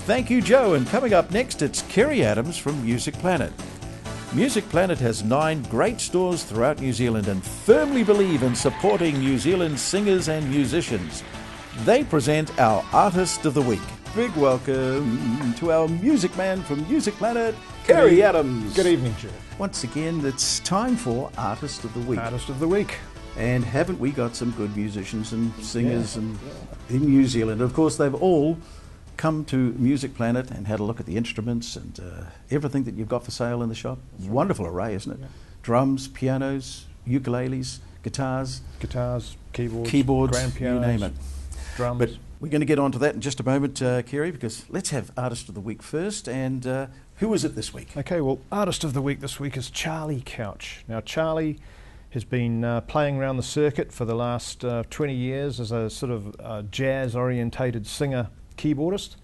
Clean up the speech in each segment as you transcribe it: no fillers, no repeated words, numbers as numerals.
Thank you, Joe. And coming up next, it's Kerry Adams from Music Planet. Music Planet has 9 great stores throughout New Zealand and firmly believe in supporting New Zealand's singers and musicians. They present our Artist of the Week. Big welcome to our music man from Music Planet, Kerry Adams. Good evening, Joe. Once again, it's time for Artist of the Week. Artist of the Week. And haven't we got some good musicians and singers in New Zealand? Of course, they've all come to Music Planet and had a look at the instruments and everything that you've got for sale in the shop. Wonderful array, isn't it? Yeah. Drums, pianos, ukuleles, guitars, keyboards, grand pianos, you name it. Drums. But we're going to get onto that in just a moment, Kerry, because let's have Artist of the Week first. And who is it this week? Okay, well, Artist of the Week this week is Charlie Couch. Now, Charlie has been playing around the circuit for the last 20 years as a sort of jazz-orientated singer keyboardist,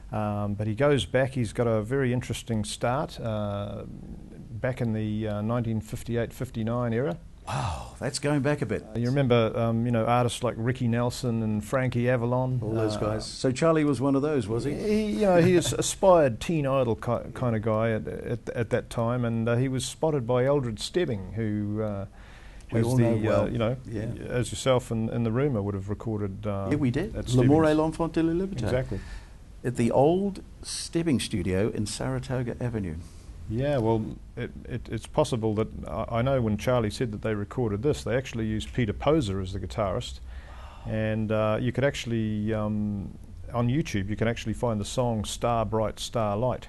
but he goes back. He's got a very interesting start back in the 1958-59 era. Wow, that's going back a bit. You remember, artists like Ricky Nelson and Frankie Avalon, all those guys. So Charlie was one of those, was he? He is aspired teen idol kind of guy at that time, and he was spotted by Eldred Stebbing, who. We all know well. As yourself and the Rumour would have recorded. We did. L'Amour et l'Enfant de la Liberté. Exactly. At the old Stebbing studio in Saratoga Avenue. Yeah, well, it's possible that, I know when Charlie said that they recorded this, they actually used Peter Poser as the guitarist. And you could actually, on YouTube, you can actually find the song Star Bright, Star Light.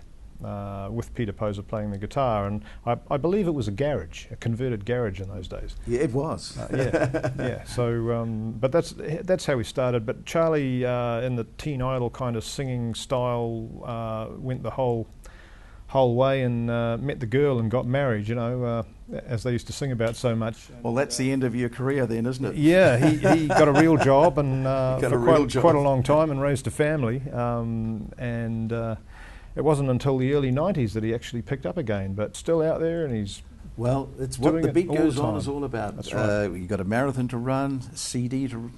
With Peter Poser playing the guitar, and I believe it was a converted garage in those days. Yeah, it was. Yeah. So, but that's how we started. But Charlie, in the teen idol kind of singing style, went the whole way and met the girl and got married. As they used to sing about so much. Well, that's the end of your career then, isn't it? Yeah, he got a real job and for quite a long time and raised a family It wasn't until the early 90s that he actually picked up again, but still out there, and he's it's what the beat goes on is all about. That's right. You've got a marathon to run, a CD to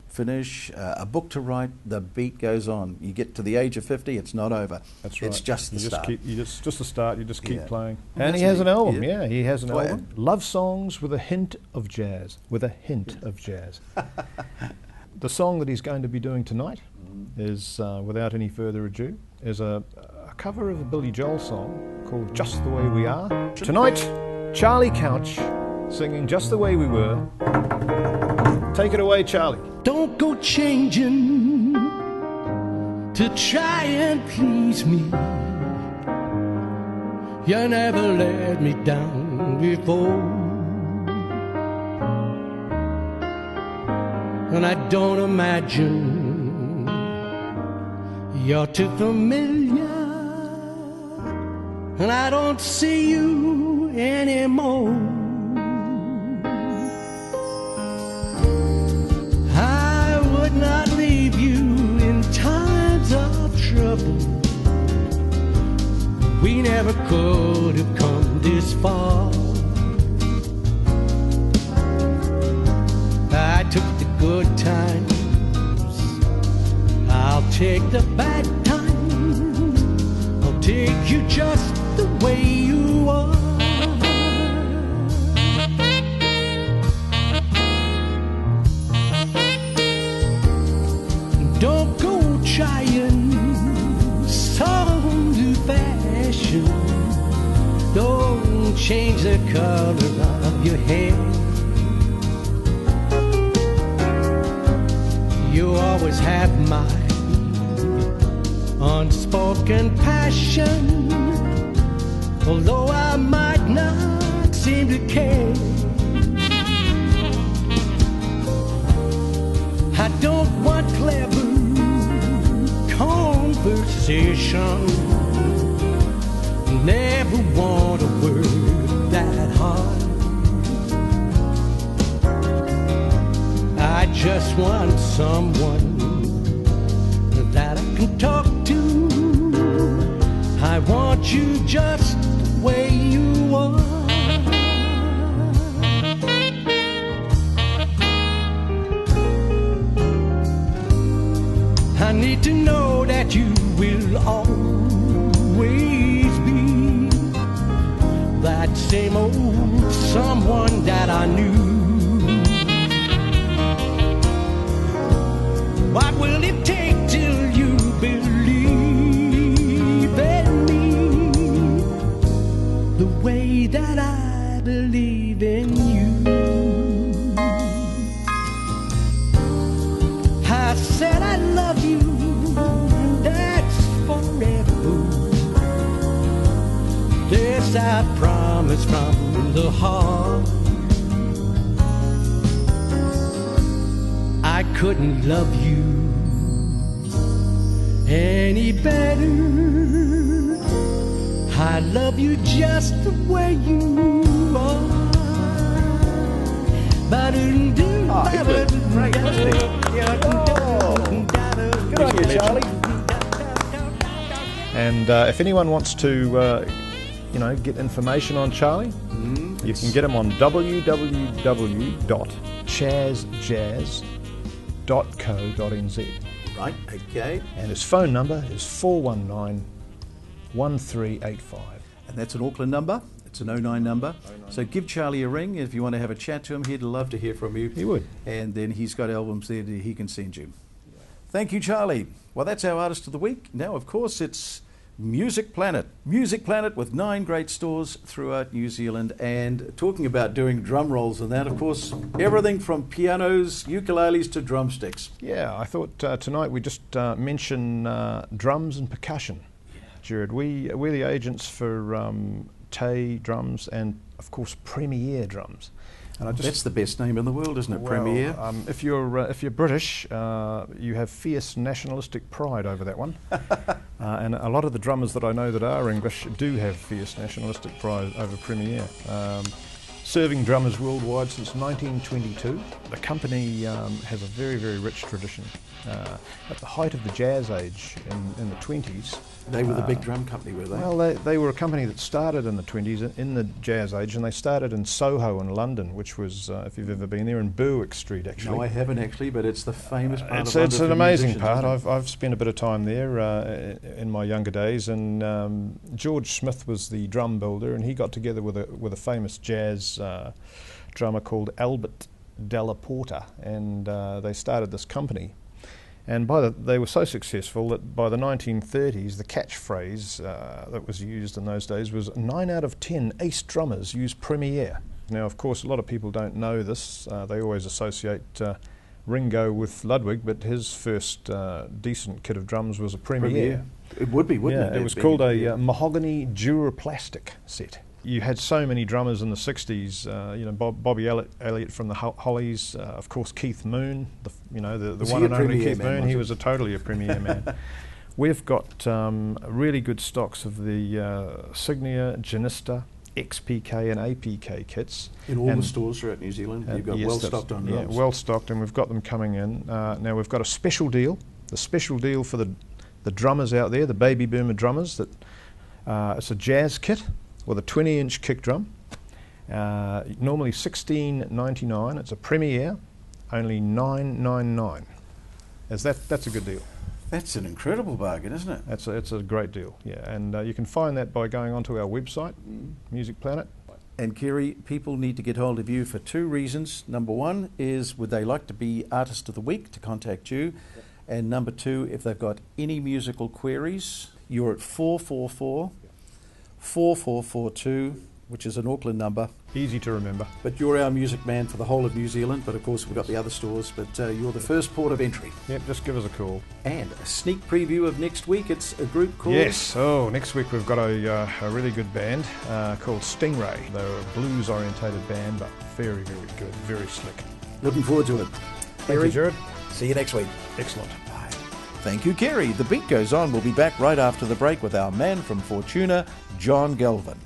finish, a book to write. The beat goes on. You get to the age of 50, it's not over. That's right. It's just the start. Just the start. You just keep playing. And he has an album. Yeah, he has an album. Love songs with a hint of jazz. The song that he's going to be doing tonight is, without any further ado, is a cover of a Billy Joel song called Just the Way We Are. Tonight, Charlie Couch singing Just the Way We Were. Take it away, Charlie. Don't go changing to try and please me. You never let me down before, and I don't imagine you're too familiar, and I don't see you anymore. I would not leave you in times of trouble. We never could have come this far. I took the good times, I'll take the bad times. I'll take you just the way you are. Don't go trying some new fashion. Don't change the color of your hair. You always have my unspoken passion, although I might not seem to care. I don't want clever conversation, never want a word that hard. I just want someone that I can talk to. I want you just the way you are. I need to know that you will I knew. What will it take till you believe in me the way that I believe in you? I said I love you, and that's forever. This I promise from the heart. I couldn't love you any better. I love you just the way you are. Great, wasn't he? Good on you, Charlie. And if anyone wants to, get information on Charlie, you can get him on www.chazjazz.co.nz. Right, okay. And his phone number is 419-1385. And that's an Auckland number. It's an 09 number. So give Charlie a ring if you want to have a chat to him. He'd love to hear from you. He would. And then he's got albums there that he can send you. Thank you, Charlie. Well, that's our Artist of the Week. Now, of course, it's Music Planet. Music Planet with 9 great stores throughout New Zealand. And talking about doing drum rolls and that, of course, everything from pianos, ukuleles to drumsticks. Yeah, I thought tonight we just mention drums and percussion. Jared, we're the agents for Tay drums and, of course, Premier drums. And That's the best name in the world, isn't it? Well, Premier. If you're British, you have fierce nationalistic pride over that one. And a lot of the drummers that I know that are English do have fierce nationalistic pride over Premier. Serving drummers worldwide since 1922. The company has a very, very rich tradition. At the height of the jazz age in the 20s, They were the big drum company, were they? well, they were a company that started in the 20s, in the jazz age, and they started in Soho in London, which was, if you've ever been there, in Berwick Street, actually. No, I haven't actually, but it's the famous part of It's London an for amazing musicians, part. isn't it? I've spent a bit of time there in my younger days, and George Smith was the drum builder, and he got together with a famous jazz drummer called Albert Della Porta, and they started this company. And they were so successful that by the 1930s, the catchphrase that was used in those days was 9 out of 10 ace drummers use Premier. Now, of course, a lot of people don't know this. They always associate Ringo with Ludwig, but his first decent kit of drums was a Premier. It would be, wouldn't it? It was called a mahogany duraplastic set. You had so many drummers in the 60s, Bobby Elliott from the Hollies, of course Keith Moon, the one and only Keith Moon. He was totally a Premier man. We've got really good stocks of the Signia, Janista, XPK and APK kits. In all the stores throughout New Zealand, you've got well stocked on drums. Yeah, well stocked, and we've got them coming in. Now we've got a special deal. The special deal for the drummers out there, the baby boomer drummers, that it's a jazz kit with a 20-inch kick drum, normally $16.99. It's a Premier, only $9.99. That's a good deal. That's an incredible bargain, isn't it? It's a great deal, yeah. And you can find that by going onto our website, Music Planet. And Kerry, people need to get hold of you for 2 reasons. Number 1 is, would they like to be Artist of the Week, to contact you? And number 2, if they've got any musical queries, you're at 444-4442, which is an Auckland number. Easy to remember. But you're our music man for the whole of New Zealand, but of course we've got the other stores, but you're the first port of entry. Yep, just give us a call. And a sneak preview of next week, it's a group called... Yes, next week we've got a really good band called Stingray. They're a blues-orientated band, but very, very good, very slick. Looking forward to it. Thank you, Jared. See you next week. Excellent. Bye. Thank you, Kerry. The beat goes on. We'll be back right after the break with our man from Fortuna, John Galvin.